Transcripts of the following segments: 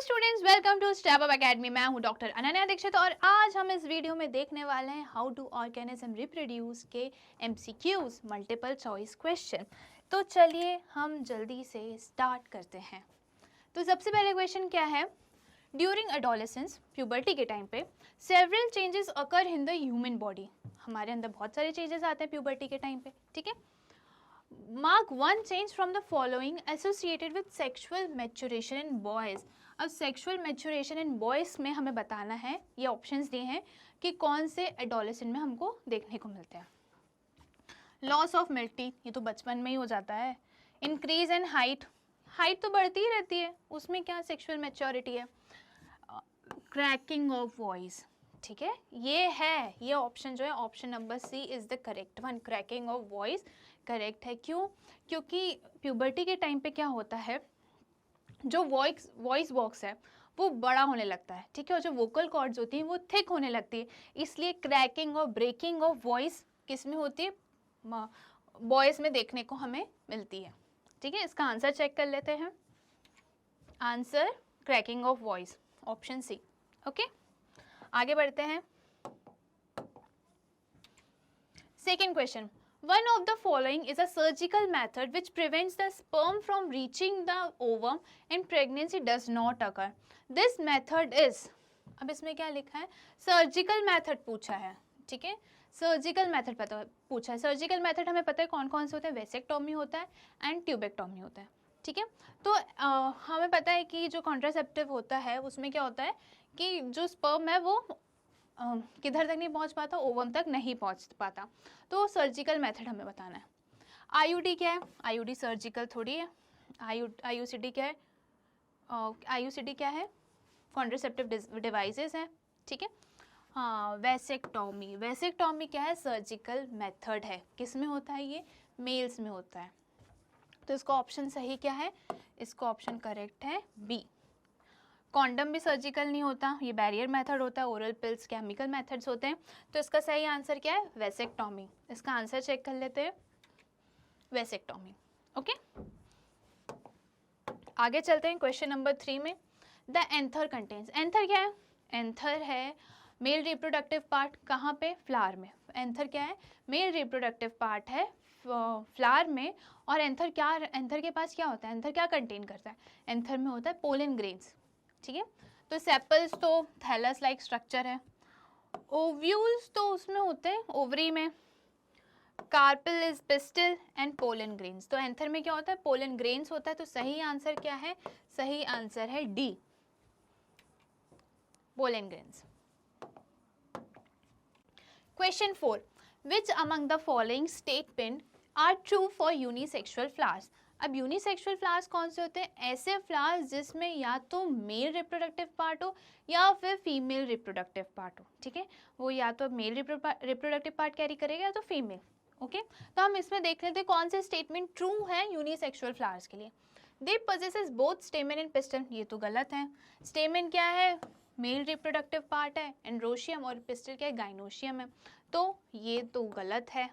Students, welcome to step up academy. मैं हूं doctor Ananya Dixit और आज हम इस वीडियो में देखने वाले हैं हाउ टू ऑर्गेनिज्म रिप्रोड्यूस के एमसीक्यूज, मल्टीपल चॉइस क्वेश्चन। तो चलिए हम जल्दी से स्टार्ट करते हैं। तो सबसे पहले क्वेश्चन क्या है? ड्यूरिंग एडोलेसेंस, प्यूबर्टी के टाइम पे several changes occur in the human body. हमारे अंदर बहुत सारे चेंजेस आते हैं प्यूबर्टी के टाइम पे, ठीक है। Mark one change from the following associated with sexual maturation in boys. अब सेक्सुअल मैच्योरेशन इन बॉयज़ में हमें बताना है, ये ऑप्शंस दिए हैं कि कौन से एडोलेसेंट में हमको देखने को मिलते हैं। लॉस ऑफ मिल्क टीथ, ये तो बचपन में ही हो जाता है। इंक्रीज इन हाइट, हाइट तो बढ़ती ही रहती है, उसमें क्या सेक्सुअल मैच्योरिटी है। क्रैकिंग ऑफ वॉइस, ठीक है, ये ऑप्शन जो है option number C is the correct one. Cracking of voice correct है। क्यों? क्योंकि प्यूबर्टी के टाइम पे क्या होता है, जो वॉइस बॉक्स है वो बड़ा होने लगता है, ठीक है, और जो वोकल कॉर्ड्स होती हैं वो थिक होने लगती है, इसलिए क्रैकिंग और ब्रेकिंग ऑफ वॉइस किस में होती है? बॉयज़ में देखने को हमें मिलती है, ठीक है। इसका आंसर चेक कर लेते हैं। Answer cracking of voice, option C. Okay, आगे बढ़ते हैं। Second question, one of the following is a surgical method which prevents the sperm from reaching the ovum and pregnancy does not occur. This method is, अब इसमें क्या लिखा है? Surgical method पूछा है, ठीक है, सर्जिकल मेथड पूछा है। सर्जिकल मेथड हमें पता है कौन कौन से होते हैं, वेसेक्टोमी होता है एंड ट्यूबेक्टोमी होता है, ठीक है। तो हमें पता है कि जो कॉन्ट्रासेप्टिव होता है उसमें क्या होता है कि जो स्पर्म है वो किधर तक नहीं पहुंच पाता, ओवम तक नहीं पहुंच पाता, तो सर्जिकल मेथड हमें बताना है। आईयूडी क्या है? आईयूडी सर्जिकल थोड़ी है। आईयूसीडी क्या है? आईयूसीडी क्या है? कॉन्ट्रासेप्टिव डिवाइसेस है, ठीक है। हाँ, वेसेक्टोमी, वेसेक्टोमी क्या है? सर्जिकल मेथड है। किस में होता है ये? मेल्स में होता है। तो इसका ऑप्शन सही क्या है? इसका ऑप्शन करेक्ट है बी। कॉन्डम भी सर्जिकल नहीं होता, ये बैरियर मेथड होता है। ओरल पिल्स केमिकल मेथड्स होते हैं। तो इसका सही आंसर क्या है? वेसेक्टोमी। इसका आंसर चेक कर लेते हैं, वेसेक्टोमी। ओके, आगे चलते हैं क्वेश्चन नंबर 3 में। द एंथर कंटेन्स, एंथर क्या है? एंथर है मेल रिप्रोडक्टिव पार्ट। कहाँ पे? फ्लावर में। एंथर क्या है? मेल रिप्रोडक्टिव पार्ट है फ्लावर में। और एंथर क्या, एंथर के पास क्या होता है? एंथर क्या कंटेन करता है? एंथर में होता है पोलन ग्रेन्स, ठीक है। तो सेपल्स तो थैलस लाइक स्ट्रक्चर है। ओव्यूल्स तो उसमें होते हैं ओवरी में। Carpel is pistil and pollen grains. तो एंथर में क्या होता है? पोलन ग्रेन्स होता है। तो सही आंसर क्या है? सही आंसर है D, pollen grains. Question 4, which among the following statement are true for unisexual flowers. अब यूनिसेक्सुअल फ्लावर्स कौन से होते हैं? ऐसे फ्लावर्स जिसमें या तो मेल रिप्रोडक्टिव पार्ट हो या फिर फीमेल रिप्रोडक्टिव पार्ट हो, ठीक है। वो या तो मेल रिप्रोडक्टिव पार्ट कैरी करेगा या तो फीमेल। ओके, तो हम इसमें देख लेते हैं कौन से स्टेटमेंट ट्रू है यूनिसेक्सुअल फ्लावर्स के लिए। They possesses both stamen and pistil, ये तो गलत है। स्टेमेन क्या है? मेल रिप्रोडक्टिव पार्ट है, एंड्रोशियम, और पिस्टल क्या है? गाइनोशियम है। तो ये तो गलत है,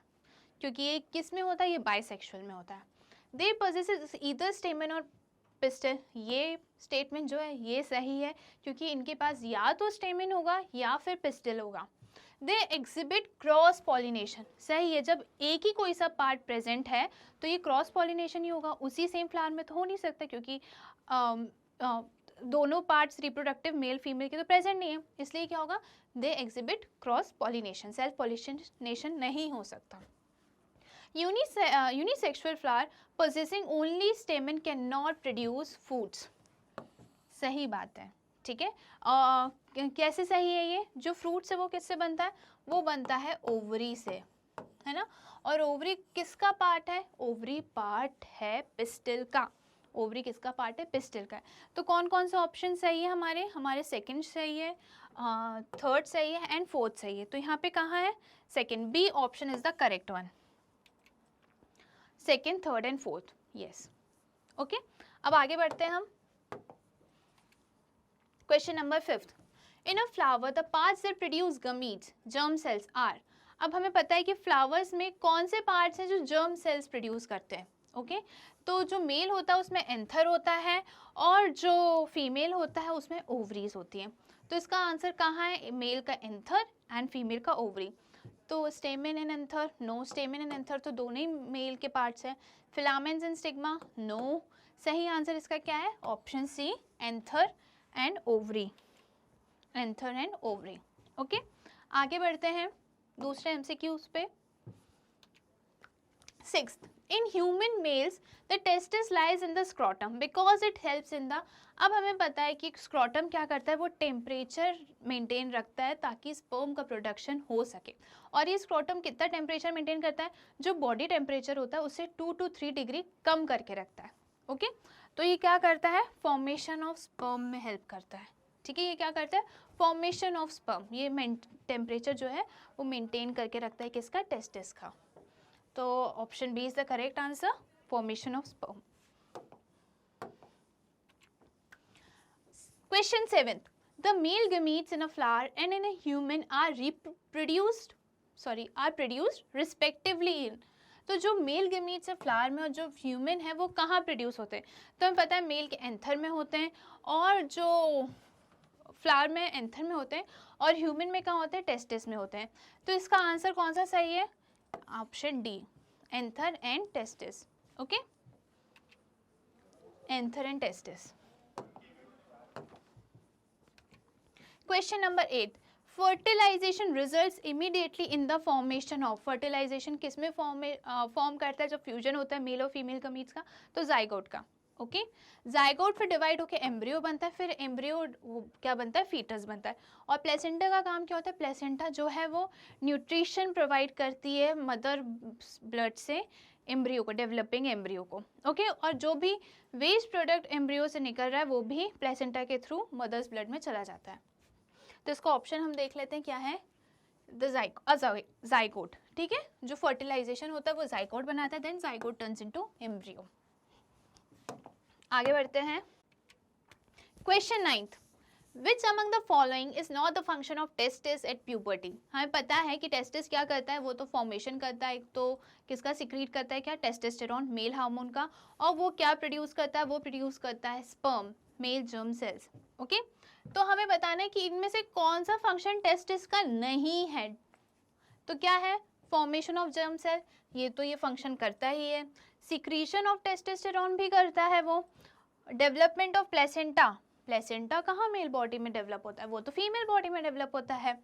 क्योंकि ये किस में होता है? ये बाइसेक्सुअल में होता है। दे पोजेसेस ईदर स्टेमेन और पिस्टल, ये स्टेटमेंट जो है ये सही है, क्योंकि इनके पास या तो स्टेमेन होगा या फिर पिस्टल होगा। दे एग्जिबिट क्रॉस पॉलिनेशन, सही है। जब एक ही कोई सा पार्ट प्रेजेंट है तो ये क्रॉस पॉलिनेशन ही होगा, उसी सेम फ्लावर में तो हो नहीं सकता, क्योंकि दोनों पार्ट्स रिप्रोडक्टिव मेल फीमेल के तो प्रेजेंट नहीं है, इसलिए क्या होगा? They exhibit cross pollination, self pollination नहीं हो सकता। Unisexual flower possessing only stamen cannot produce fruits, सही बात है, ठीक है। कैसे सही है ये? जो फ्रूट्स है वो किससे बनता है? वो बनता है ओवरी से, है ना। और ओवरी किसका पार्ट है? ओवरी पार्ट है पिस्टिल का। ओवरी किसका पार्ट है? पिस्टिल का है। तो कौन कौन सा ऑप्शन सही है हमारे? हमारे सेकंड सही है, थर्ड सही है एंड फोर्थ सही है। तो यहाँ पे कहाँ है? Second, B option is the correct one. Second, third and fourth, yes. Okay, अब आगे बढ़ते हैं हम। Question number 5, in a flower the parts that produce gametes germ cells are. अब हमें पता है कि फ्लावर्स में कौन से पार्ट्स हैं जो जर्म सेल्स प्रोड्यूस करते हैं। ओके तो जो मेल होता है उसमें एंथर होता है और जो फीमेल होता है उसमें ओवरीज होती है। तो इसका आंसर कहाँ है, मेल का एंथर एंड फीमेल का ओवरी। तो stamen and anther, no, stamen and anther तो दोनों ही मेल के पार्ट्स हैं। Filaments and stigma, no. सही आंसर इसका क्या है, option C, anther and ovary, anther and ovary. Okay आगे बढ़ते हैं दूसरे एमसीक्यूज पे। Sixth, in human males, the testis lies in the scrotum because it helps in the। अब हमें पता है कि स्क्रोटम क्या करता है, वो टेम्परेचर मेंटेन रखता है ताकि स्पर्म का प्रोडक्शन हो सके। और ये स्क्रोटम कितना टेम्परेचर मेंटेन करता है, जो बॉडी टेम्परेचर होता है उससे 2 to 3 डिग्री कम करके रखता है। ओके तो ये क्या करता है, फॉर्मेशन ऑफ स्पर्म में हेल्प करता है। ठीक है, ये क्या करता है, फॉर्मेशन ऑफ स्पर्म, ये टेम्परेचर जो है वो मेंटेन करके रखता है किसका, टेस्टिस का। तो option B is the correct answer, formation of sperm. Question 7, the male gametes in a flower and in a human are produced respectively in। तो जो मेल गेमीट्स है फ्लावर में और जो ह्यूमन है वो कहाँ प्रोड्यूस होते हैं, तो हमें पता है मेल के एंथर में होते हैं और जो फ्लावर में एंथर में होते हैं और ह्यूमन में कहाँ होते हैं, टेस्टिस में होते हैं। तो इसका आंसर कौन सा सही है, option D, anther and testis. Okay anther and testis. Question number 8, fertilization results immediately in the formation of. Fertilization किस में फॉर्म करता है, जब फ्यूजन होता है मेल और फीमेल गमीट्स का, तो जाइगोट का। ओके जाइगोट फिर डिवाइड होकर एम्ब्रियो बनता है, फिर एम्ब्रियो क्या बनता है, फीटस बनता है। और प्लेसेंटा का काम क्या होता है, प्लेसेंटा जो है वो न्यूट्रिशन प्रोवाइड करती है मदर ब्लड से एम्ब्रियो को, डेवलपिंग एम्ब्रियो को। ओके और जो भी वेस्ट प्रोडक्ट एम्ब्रियो से निकल रहा है वो भी प्लेसेंटा के थ्रू मदर्स ब्लड में चला जाता है। तो इसका ऑप्शन हम देख लेते हैं क्या है, द जाइगोट। ठीक है, जो फर्टिलाइजेशन होता है वो जाइगोट बनाता है, then zygote turns into embryo. आगे बढ़ते हैं। Question 9, which among the following is not the function of testis at puberty. हमें पता है कि टेस्टिस क्या करता है, वो तो फॉर्मेशन करता है, तो किसका सिक्रीट करता है, क्या, टेस्टोस्टेरोन, मेल हार्मोन का। और वो क्या प्रोड्यूस करता है, वो प्रोड्यूस करता है sperm, male germ cells. Okay तो हमें बताना है कि इनमें से कौन सा फंक्शन टेस्टिस का नहीं है। तो क्या है, फॉर्मेशन ऑफ जर्म सेल, ये तो ये फंक्शन करता ही है। सिक्रीशन ऑफ टेस्टोस्टेरोन भी करता है वो। डेवलपमेंट ऑफ प्लेसेंटा, प्लेसेंटा कहाँ मेल बॉडी में डेवलप होता है, वो तो फीमेल बॉडी में डेवलप होता है।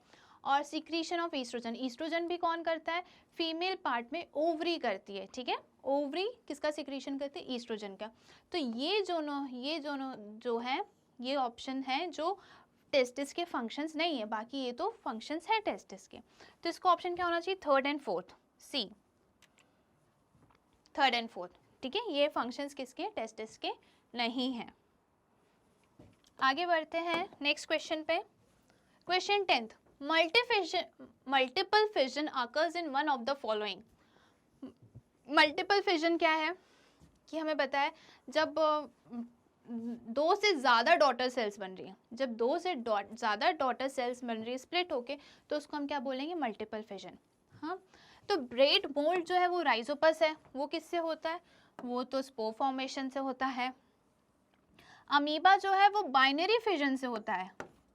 और सिक्रीशन ऑफ ईस्ट्रोजन, ईस्ट्रोजन भी कौन करता है, फीमेल पार्ट में ओवरी करती है। ठीक है, ओवरी किसका सिक्रीशन करती है, ईस्ट्रोजन का। तो ये दोनों जो है ये ऑप्शन है जो टेस्टिस के फंक्शंस नहीं है, बाकी ये तो फंक्शंस हैं टेस्टिस के। तो इसका ऑप्शन क्या होना चाहिए, third and fourth, C, third and fourth. ठीक है, ये फंक्शंस किसके, टेस्टिस के नहीं हैं। आगे बढ़ते हैं नेक्स्ट क्वेश्चन पे। Question 10, multiple fission occurs in one of the following. Multiple fission क्या है कि हमें पता है जब दो से ज़्यादा डॉटर सेल्स बन रही हैं, जब दो से ज़्यादा डॉटर सेल्स बन रही है स्प्लिट होके, तो उसको हम क्या बोलेंगे, मल्टीपल फिजन। हाँ तो ब्रेड मोल्ड जो है वो राइजोपस है, वो किससे होता है, वो तो स्पोर फॉर्मेशन से होता है। अमीबा जो है वो बाइनरी फिजन से होता है,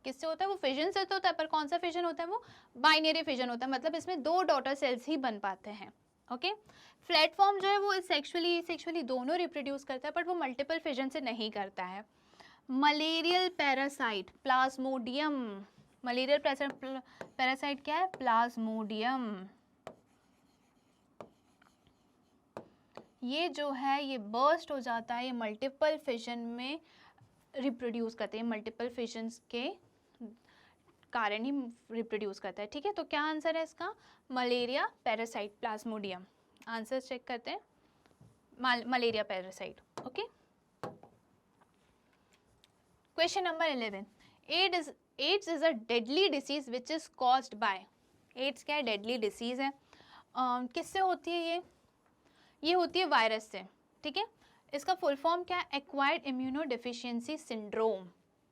किससे होता है, वो फिजन से तो होता है, पर कौन सा फिजन होता है, वो बाइनरी फिजन होता है, मतलब इसमें दो डॉटर सेल्स ही बन पाते हैं। ओके प्लेटफॉर्म जो है वो सेक्सुअली दोनों रिप्रोड्यूस करता है, बट वो मल्टीपल फिजन से नहीं करता है। Malarial parasite Plasmodium, malarial parasite क्या है, प्लाज्मोडियम। ये जो है ये बर्स्ट हो जाता है, ये मल्टीपल फिजन में रिप्रोड्यूस करते हैं, मल्टीपल फिजन्स के कारण ही रिप्रोड्यूस करता है। ठीक है, तो क्या आंसर है इसका, malaria parasite, plasmodium. Answer check करते हैं, malaria parasite. Okay question number 11, AIDS is a deadly disease which is caused by. AIDS क्या है, डेडली डिसीज है। किससे होती है ये होती है वायरस से। ठीक है, इसका फुल फॉर्म क्या है, acquired immuno deficiency syndrome.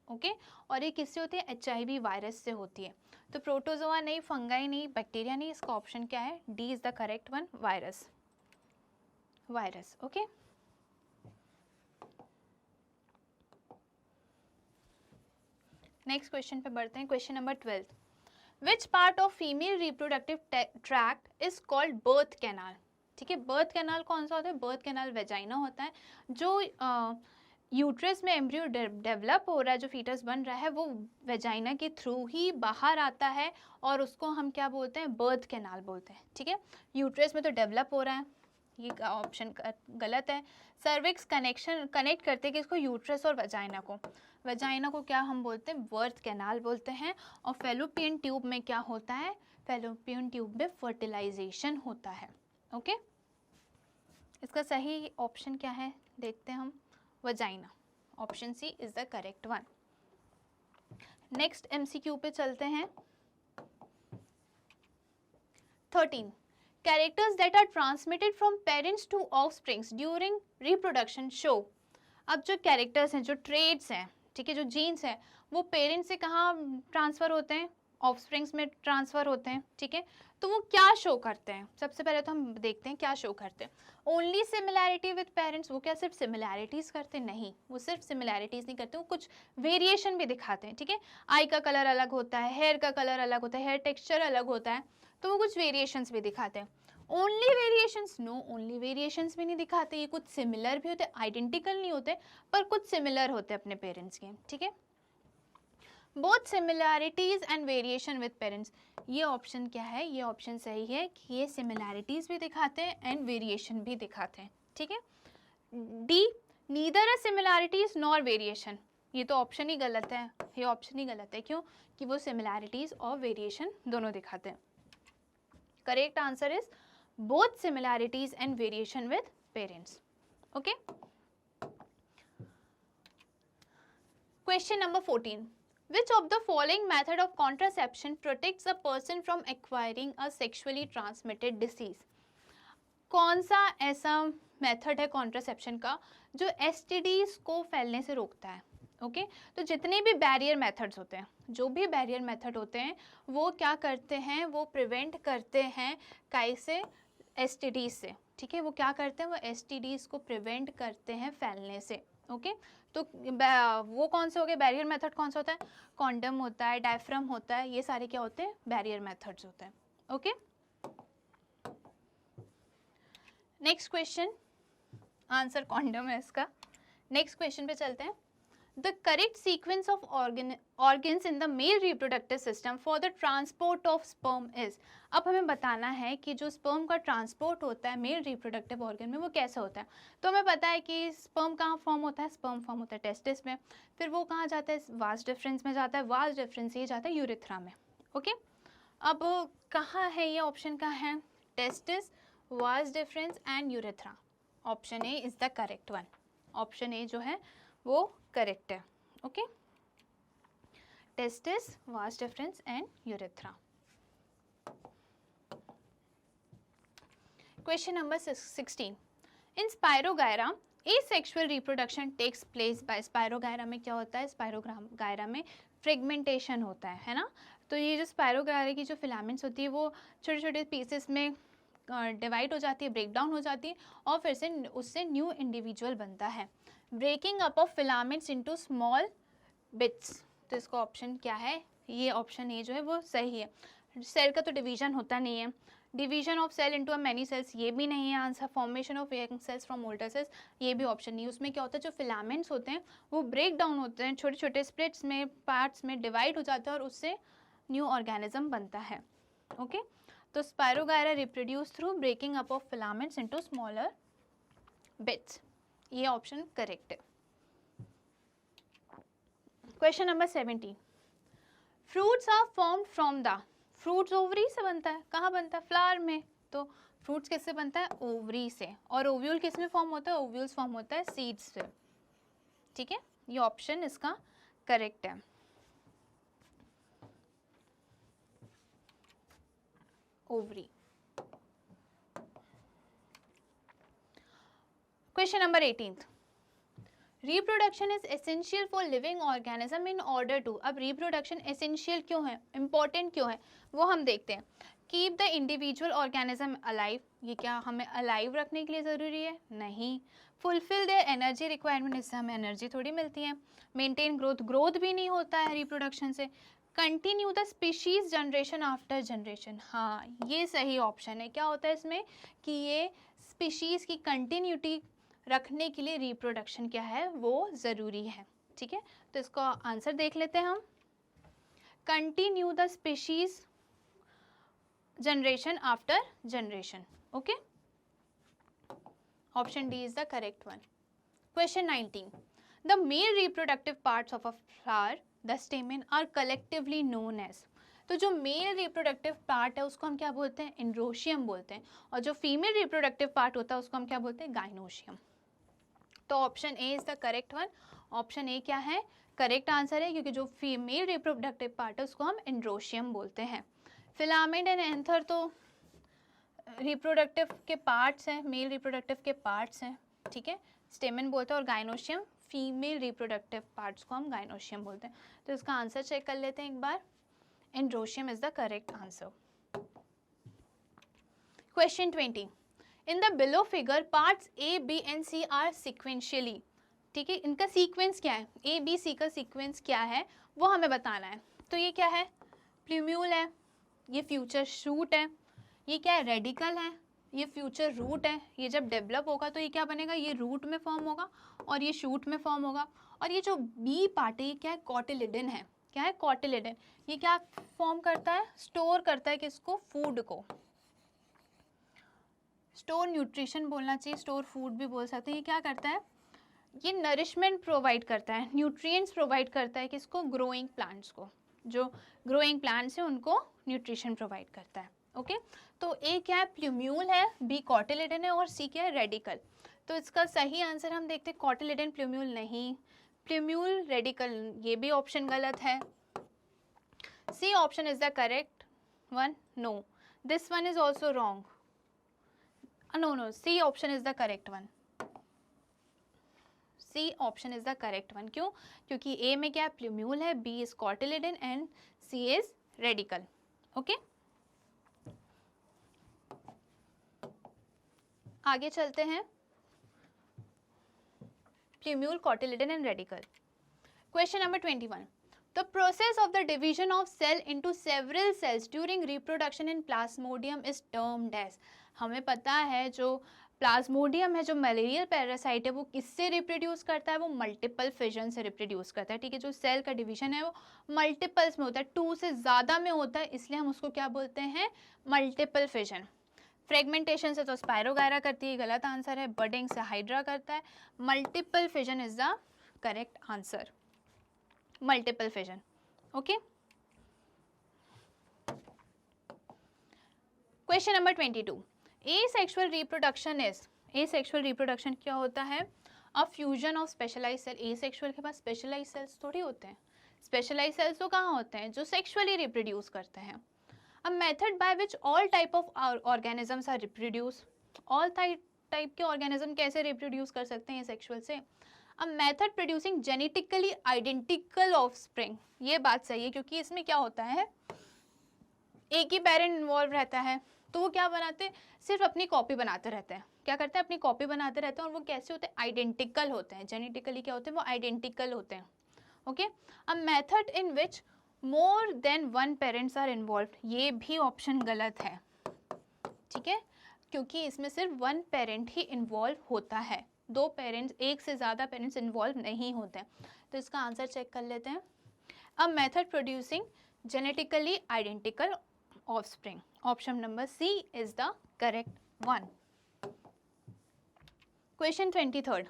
Okay और ये किससे होती है, HIV वायरस से होती है। तो प्रोटोजोआ नहीं, फंगाई नहीं, बैक्टीरिया नहीं, इसका ऑप्शन क्या है, D is the correct one, virus. Virus. Okay, next question पे बढ़ते हैं। Question number 12, which part of female reproductive tract is called birth canal. ठीक है, बर्थ कैनाल कौन सा होता है? बर्थ कैनाल वेजाइना होता है। जो यूट्रस में एम्ब्रियो डेवलप हो रहा है, जो फीटस बन रहा है, वो वेजाइना के थ्रू ही बाहर आता है और उसको हम क्या बोलते हैं? बर्थ कैनाल बोलते हैं। ठीक है, यूट्रस में तो डेवलप हो रहा है, ये ऑप्शन गलत है। सर्विक्स कनेक्ट करते हैं किसको? यूट्रस और वेजाइना को। वेजाइना को क्या हम बोलते हैं? बर्थ कैनाल बोलते हैं। और फेलोपियन ट्यूब में क्या होता है? फेलोपियन ट्यूब में फर्टिलाइजेशन होता है। ओके, इसका सही ऑप्शन क्या है देखते हैं हम, vagina. Option C is the correct one. Next MCQ पे चलते हैं। 13, characters that are transmitted from parents to offsprings during reproduction show. अब जो कैरेक्टर्स हैं, जो ट्रेड्स हैं, ठीक है, जो जीन्स हैं, वो पेरेंट्स से कहाँ ट्रांसफ़र होते हैं? ऑफस्प्रिंग्स में ट्रांसफ़र होते हैं। ठीक है, तो वो क्या शो करते हैं? सबसे पहले तो हम देखते हैं क्या शो करते हैं। ओनली सिमिलैरिटी विद पेरेंट्स, वो क्या सिर्फ सिमिलैरिटीज़ करते हैं? नहीं, वो सिर्फ सिमिलैरिटीज़ नहीं करते, वो कुछ वेरिएशन भी दिखाते हैं। ठीक है, आई का कलर अलग होता है, हेयर का कलर अलग होता है, हेयर टेक्सचर अलग होता है, तो वो कुछ वेरिएशंस भी दिखाते हैं। Only variations? No, only variations भी नहीं दिखाते, ये कुछ सिमिलर भी होते, आइडेंटिकल नहीं होते, पर कुछ सिमिलर होते अपने पेरेंट्स के। ठीक है, both similarities and variation with parents, ये ऑप्शन क्या है? ये ऑप्शन सही है कि ये सिमिलैरिटीज भी दिखाते हैं एंड वेरिएशन भी दिखाते हैं। ठीक है, डी, नीदर अ सिमिलैरिटीज नॉर वेरिएशन, ये तो ऑप्शन ही गलत है, ये ऑप्शन ही गलत है। क्यों? कि वो सिमिलैरिटीज और वेरिएशन दोनों दिखाते हैं। Correct answer is both similarities and variation with parents. Okay, question number 14, which of the following method of contraception protects a person from acquiring a sexually transmitted disease? कौन सा ऐसा मेथड है contraception का जो STDs को फैलने से रोकता है? ओके, तो जितने भी बैरियर मेथड्स होते हैं, जो भी बैरियर मेथड होते हैं, वो क्या करते हैं? वो प्रिवेंट करते हैं कैसे? एसटीडीज से। ठीक है, वो क्या करते हैं? वो एसटीडीज को प्रिवेंट करते हैं फैलने से। ओके, तो वो कौन से हो गए? बैरियर मेथड कौन सा होता है? कॉन्डम होता है, डायफ्राम होता है, ये सारे क्या होते हैं? बैरियर मेथड्स होते हैं। Okay, next question, answer condom है इसका। नेक्स्ट क्वेश्चन पे चलते हैं। The correct sequence of organs in the male reproductive system for the transport of sperm is, अब हमें बताना है कि जो स्पर्म का ट्रांसपोर्ट होता है मेल रिप्रोडक्टिव ऑर्गन में वो कैसे होता है। तो हमें पता है कि स्पर्म कहाँ फॉर्म होता है? स्पर्म फॉर्म होता है टेस्टिस में, फिर वो कहाँ जाता है? वास डिफरेंस में जाता है, वास डिफरेंस ये जाता है यूरेथ्रा में। ओके, अब कहाँ है ये? ऑप्शन कहाँ है? Testis, vas deferens and urethra. Option A is the correct one. Option A जो है वो करेक्ट है। Okay, testis, vas deferens and urethra. Question number 16, in spirogyra asexual reproduction takes place by. Spirogyra में क्या होता है? स्पायरोगायरा में fragmentation होता है ना। तो ये जो स्पायरोगायरा की जो फिलामेंट्स होती है वो छोटे छोटे पीसेस में डिवाइड हो जाती है, ब्रेक डाउन हो जाती है, और फिर से उससे न्यू इंडिविजुअल बनता है। Breaking up of filaments into small bits, तो इसका ऑप्शन क्या है? ये ऑप्शन ए जो है वो सही है। सेल का तो डिवीजन होता नहीं है, division of cell into many cells ये भी नहीं है answer. Formation of young cells from older cells ये भी ऑप्शन नहीं है। उसमें क्या होता है? जो फिलामेंट्स होते हैं वो ब्रेक डाउन होते हैं, छोटे छोटे स्प्लिट्स में, पार्ट्स में डिवाइड हो जाता है और उससे न्यू ऑर्गेनिज्म बनता है। ओके, तो spirogyra reproduce through breaking up of filaments into smaller bits, ये ऑप्शन करेक्ट है। Question number 17, fruits are formed from the. Fruits ovary से बनता है, कहाँ बनता है? फ्लावर में। तो फ्रूट्स किससे बनता है? ओवरी से। और ओव्यूल किस में फॉर्म होता है? ओव्यूल्स फॉर्म होता है सीड्स से। ठीक है, ये ऑप्शन इसका करेक्ट है। Ovary. Question number 18, reproduction is essential for living organism in order to. अब रिप्रोडक्शन एसेंशियल क्यों है, इंपॉर्टेंट क्यों है, वो हम देखते हैं keep the individual organism alive, ये क्या हमें अलाइव रखने के लिए ज़रूरी है? नहीं। फुलफिल देयर एनर्जी रिक्वायरमेंट, इससे हमें एनर्जी थोड़ी मिलती है। मेंटेन ग्रोथ, ग्रोथ भी नहीं होता है रिप्रोडक्शन से। Continue the species generation after generation, हाँ ये सही ऑप्शन है। क्या होता है इसमें कि ये स्पीशीज़ की कंटिन्यूटी रखने के लिए रिप्रोडक्शन क्या है वो ज़रूरी है। ठीक है, तो इसका आंसर देख लेते हैं हम। Continue the species generation after generation, okay, option D is the correct one. Question 19, the male reproductive parts of a flower the stamen are collectively known as, तो जो मेल रिप्रोडक्टिव पार्ट है उसको हम क्या बोलते हैं? एंड्रोशियम बोलते हैं, और जो फीमेल रिप्रोडक्टिव पार्ट होता है उसको हम क्या बोलते हैं? गाइनोशियम। तो option A is the correct one. Option ए क्या है? करेक्ट आंसर है, क्योंकि जो फीमेल रिप्रोडक्टिव पार्ट है उसको हम एंड्रोशियम बोलते हैं। फिलामेंट एंड एंथर तो रिप्रोडक्टिव के पार्ट्स हैं, मेल रिप्रोडक्टिव के पार्ट्स हैं, ठीक है, स्टेमन बोलते हैं, और गाइनोशियम फीमेल रिप्रोडक्टिव पार्ट्स को हम गाइनोशियम बोलते हैं। तो इसका आंसर चेक कर लेते हैं एक बार। Androecium is the correct answer. Question 20, in the below figure parts A B and C are sequentially, ठीक है, इनका सीक्वेंस क्या है? ए बी सी का सीक्वेंस क्या है वो हमें बताना है। तो ये क्या है? प्ल्यूम्यूल है, ये फ्यूचर शूट है, ये क्या है? रेडिकल है, ये फ्यूचर रूट है। ये जब डेवलप होगा तो ये क्या बनेगा? ये रूट में फॉर्म होगा और ये शूट में फॉर्म होगा। और ये जो बी पार्ट है ये क्या है? कॉटिलिडन है। क्या है? कॉटिलिडन। ये क्या फॉर्म करता है? स्टोर करता है किसको? फूड को। स्टोर न्यूट्रिशन बोलना चाहिए, स्टोर फूड भी बोल सकते हैं। ये क्या करता है? ये नरिशमेंट प्रोवाइड करता है, न्यूट्रिएंट्स प्रोवाइड करता है किसको? ग्रोइंग प्लांट्स को। जो ग्रोइंग प्लांट्स हैं उनको न्यूट्रिशन प्रोवाइड करता है। ओके, तो ए क्या है? प्ल्यूम्यूल है, बी कॉटिलिडन है, और सी क्या है? रेडिकल। तो इसका सही आंसर हम देखते हैं कॉटिलिडन प्ल्यूम्यूल नहीं, प्ल्यूम्यूल रेडिकल, ये भी ऑप्शन गलत है। C option is the correct one. No, this one is also wrong. No, C option is the correct one. C option is the correct one. क्यों? क्योंकि ए में क्या है? प्ल्यूम्यूल है, B is cotyledon and C is radicle. Okay, आगे चलते हैं। Plumule, cotyledon and radicle. Question number 21, the process of the division of cell into several cells during reproduction in plasmodium is termed as. हमें पता है जो Plasmodium है, जो malarial parasite है, वो किससे रिप्रोड्यूस करता है? वो मल्टीपल फिजन से रिप्रोड्यूस करता है। ठीक है, जो सेल का डिवीजन है वो मल्टीपल्स में होता है, 2 से ज़्यादा में होता है, इसलिए हम उसको क्या बोलते हैं? Multiple fission. फ्रेगमेंटेशन से तो स्पायरोगायरा करती है, गलत आंसर है। बडिंग से हाइड्रा करता है। Multiple fission is the correct answer. Multiple fission. Okay, question number 22, asexual reproduction is, asexual reproduction क्या होता है? A fusion of specialise cell. Asexual के पास स्पेशलाइज सेल्स थोड़ी होते हैं, स्पेशलाइज सेल्स तो कहाँ होते हैं? जो सेक्सुअली रिप्रोड्यूस करते हैं। A method by which all type of organisms are reproduce, all type के ऑर्गेनिज्म कैसे रिप्रोड्यूस कर सकते हैं सेक्सुअल से? A method producing genetically identical offspring, ये बात सही है, क्योंकि इसमें क्या होता है? एक ही पेरेंट इन्वॉल्व रहता है, तो वो क्या बनाते हैं? सिर्फ अपनी कॉपी बनाते रहते हैं। क्या करते हैं? अपनी कॉपी बनाते रहते हैं, और वो कैसे होते हैं? आइडेंटिकल होते हैं। जेनेटिकली क्या होते हैं? वो आइडेंटिकल होते हैं। Okay, a method in which more than one parents are involve, ये भी ऑप्शन गलत है। ठीक है, क्योंकि इसमें सिर्फ वन पेरेंट ही इन्वॉल्व होता है, 2 पेरेंट्स, एक से ज़्यादा पेरेंट्स इन्वॉल्व नहीं होते हैं। तो इसका आंसर चेक कर लेते हैं। A method producing genetically identical offspring, option number C is the correct one. Question 23,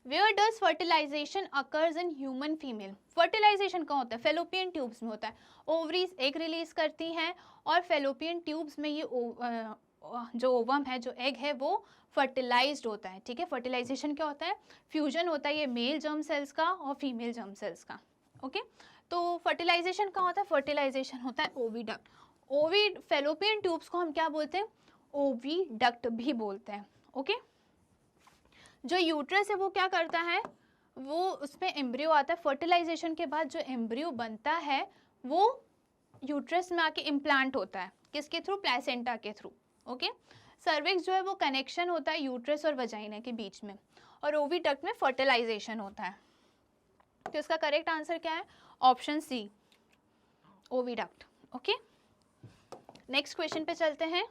where does fertilization occurs in human female? fertilization कहाँ होता है? fallopian tubes में होता है। ovaries एग रिलीज करती हैं, और fallopian tubes में ये जो ओवम है, जो एग है, वो फर्टिलाइज्ड होता है। ठीक है, फर्टिलाइजेशन क्या होता है? फ्यूजन होता है ये मेल जर्म सेल्स का और फीमेल जर्म सेल्स का। ओके, तो फर्टिलाइजेशन कहाँ होता है? फर्टिलाइजेशन होता है ओविडक्ट। ओवी फेलोपियन ट्यूब्स को हम क्या बोलते हैं? ओविडक्ट भी बोलते हैं। ओके, जो यूट्रस है वो क्या करता है? वो उसमें एम्ब्रियो आता है। फर्टिलाइजेशन के बाद जो एम्ब्रियो बनता है वो यूट्रस में आके इम्प्लांट होता है, किसके थ्रू? प्लेसेंटा के थ्रू। ओके, सर्विक्स जो है वो कनेक्शन होता है यूट्रस और वजाइना के बीच में, और ओविडक्ट में फर्टिलाइजेशन होता है। तो इसका करेक्ट आंसर क्या है? Option C, oviduct. Okay, next question पे चलते हैं।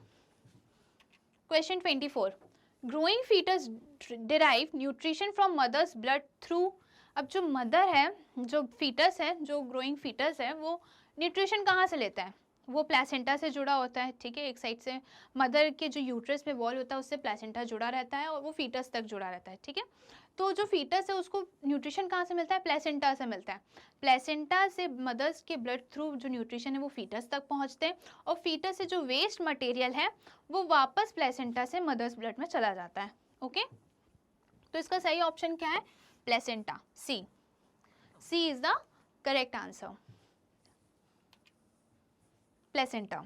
Question 24, growing foetus derive nutrition from mother's blood through. अब जो मदर है, जो फीटस है, जो ग्रोइंग फीटस है, वो न्यूट्रिशन कहाँ से लेता है? वो प्लेसेंटा से जुड़ा होता है, ठीक है। एक साइड से मदर के जो यूट्रस में वॉल होता है उससे प्लेसेंटा जुड़ा रहता है और वो फीटस तक जुड़ा रहता है, ठीक है। तो जो फीटस है उसको न्यूट्रिशन कहाँ से मिलता है? प्लेसेंटा से मिलता है। प्लेसेंटा से मदर्स के ब्लड थ्रू जो न्यूट्रिशन है वो फीटस तक पहुँचते हैं, और फीटस से जो वेस्ट मटेरियल है वो वापस प्लेसेंटा से मदर्स ब्लड में चला जाता है। ओके, तो इसका सही ऑप्शन क्या है? Placenta, C. C is the correct answer, placenta.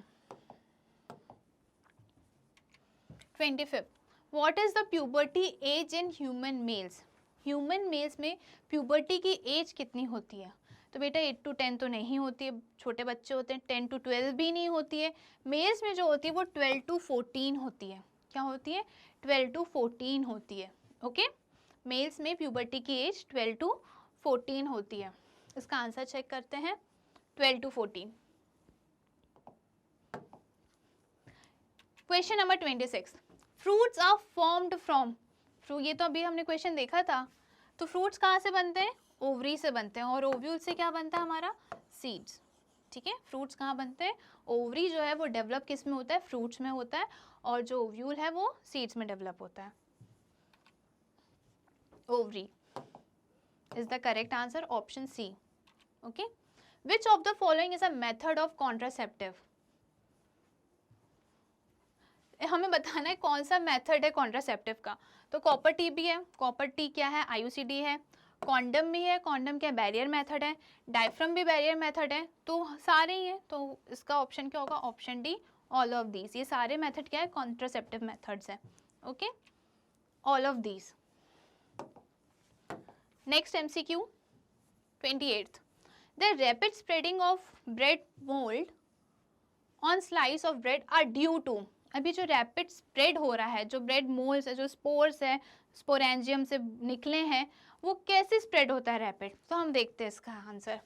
25, what is the puberty age in human males? Human males में प्यूबर्टी की एज कितनी होती है? तो बेटा 8 to 10 तो नहीं होती है, छोटे बच्चे होते हैं। 10 to 12 भी नहीं होती है। मेल्स में जो होती है वो 12 to 14 होती है। क्या होती है? 12 to 14 होती है। ओके, मेल्स में प्यूबर्टी की एज 12 to 14 होती है। इसका आंसर चेक करते हैं, 12 to 14। Question number 26, fruits are formed from. ये तो अभी हमने क्वेश्चन देखा था। तो फ्रूट्स कहाँ से बनते हैं? ओवरी से बनते हैं, और ओव्यूल से क्या बनता है हमारा? सीड्स, ठीक है। फ्रूट्स कहाँ बनते हैं? ओवरी जो है वो डेवलप किस में होता है? फ्रूट्स में होता है, और जो ओव्यूल है वो सीड्स में डेवलप होता है। Ovary is the correct answer, option C. Okay, which of the following is a method of contraceptive? हमें बताना है कौन सा मेथड है कॉन्ट्रासेप्टिव का। तो कॉपर टी भी है, कॉपर टी क्या है? आईयूसीडी है। कॉन्डम भी है, कॉन्डम क्या? बैरियर मेथड है। डायफ्राम भी बैरियर मेथड है। तो सारे ही हैं, तो इसका ऑप्शन क्या होगा? Option D, all of these. ये सारे मेथड क्या है? कॉन्ट्रासेप्टिव मेथड्स हैं। Okay, all of these. Next MCQ 28, the rapid spreading of bread mould on slice of bread are due to. अभी जो रैपिड स्प्रेड हो रहा है, जो ब्रेड मोल्स है, जो स्पोर्स है, स्पोरेंजियम से निकले हैं, वो कैसे स्प्रेड होता है रैपिड? तो हम देखते हैं इसका answer,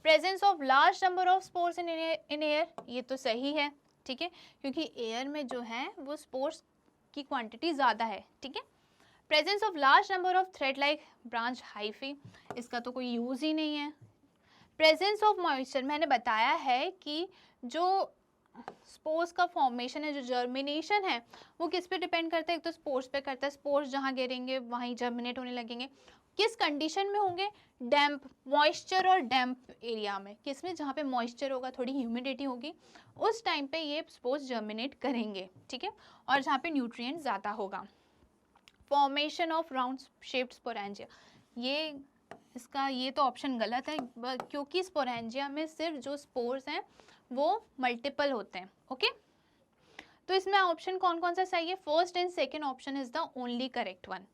presence of large number of spores in air. ये तो सही है, ठीक है, क्योंकि एयर में जो है वो स्पोर्स की क्वांटिटी ज़्यादा है, ठीक है। Presence of large number of thread like branch hyphae, इसका तो कोई यूज़ ही नहीं है। प्रेजेंस ऑफ मॉइस्चर, मैंने बताया है कि जो स्पोर्स का फॉर्मेशन है, जो जर्मिनेशन है, वो किस पे डिपेंड करता है? एक तो स्पोर्स पे करता है। स्पोर्स जहाँ गिरेंगे वहीं जर्मिनेट होने लगेंगे। किस कंडीशन में होंगे? डैम्प, मॉइस्चर और डैम्प एरिया में। किस में? जहाँ पे मॉइस्चर होगा, थोड़ी ह्यूमिडिटी होगी, उस टाइम पे ये स्पोर्स जर्मिनेट करेंगे, ठीक है, और जहाँ पे न्यूट्रिएंट ज़्यादा होगा। Formation of round shaped sporangia, ये तो ऑप्शन गलत है, क्योंकि स्पोरेंजिया में सिर्फ जो स्पोर्स हैं वो मल्टीपल होते हैं। ओके, तो इसमें ऑप्शन कौन कौन सा सही है? First and second option is the only correct one.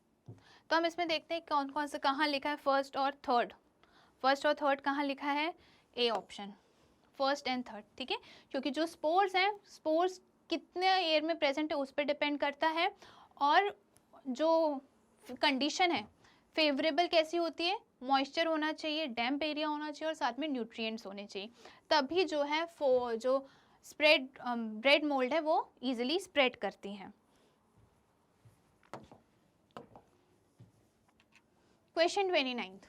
तो हम इसमें देखते हैं कौन कौन सा कहाँ लिखा है फर्स्ट और थर्ड। फर्स्ट और थर्ड कहाँ लिखा है? A option, first and third, ठीक है, क्योंकि जो स्पोर्स हैं, स्पोर्स कितने एयर में प्रेजेंट है उस पर डिपेंड करता है, और जो कंडीशन है फेवरेबल कैसी होती है? मॉइस्चर होना चाहिए, डैम्प एरिया होना चाहिए, और साथ में न्यूट्रिएंट्स होने चाहिए, तभी जो है जो स्प्रेड ब्रेड मोल्ड है वो इजीली स्प्रेड करती हैं। Question 29,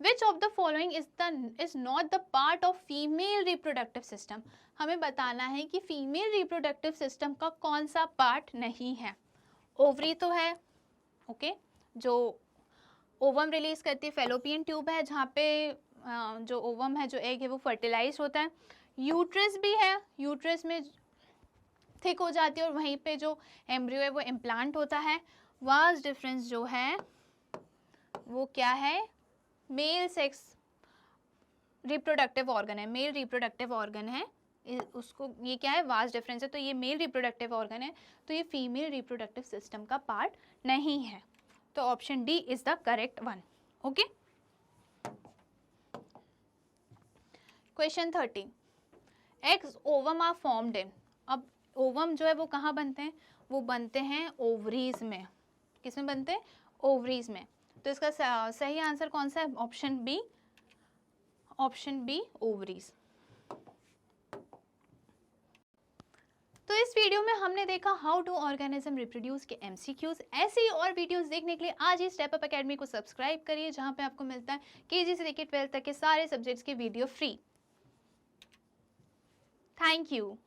which of the following is not the part of female reproductive system? हमें बताना है कि फीमेल रिप्रोडक्टिव सिस्टम का कौन सा पार्ट नहीं है। ओवरी तो है, ओके, जो ओवम रिलीज करती है, फेलोपियन ट्यूब है जहाँ पे जो ओवम है, जो एग है वो फर्टिलाइज होता है। यूट्रस भी है, यूट्रस में थिक हो जाती है और वहीं पे जो एम्ब्रियो है वो इम्प्लांट होता है। वास्ट डिफरेंस जो है वो क्या है? मेल सेक्स रिप्रोडक्टिव ऑर्गन है, मेल रिप्रोडक्टिव ऑर्गन है, उसको ये क्या है? वास्ट डिफरेंस है, तो ये मेल रिप्रोडक्टिव ऑर्गन है, तो ये फीमेल रिप्रोडक्टिव सिस्टम का पार्ट नहीं है। तो option D is the correct one. Okay, question 30, eggs ovum are formed in. अब ओवम जो है वो कहाँ बनते हैं, वो बनते हैं ओवरीज में। किसमें बनते हैं, ओवरीज में। तो इसका सही आंसर कौन सा है, option B, option B ovaries. तो इस वीडियो में हमने देखा हाउ टू ऑर्गेनिज्म रिप्रोड्यूस के एमसीक्यूज। ऐसे ही और वीडियोस देखने के लिए आज ही स्टेप अप एकेडमी को सब्सक्राइब करिए, जहां पे आपको मिलता है केजी से लेकर 12th तक के सारे सब्जेक्ट्स के वीडियो फ्री। Thank you.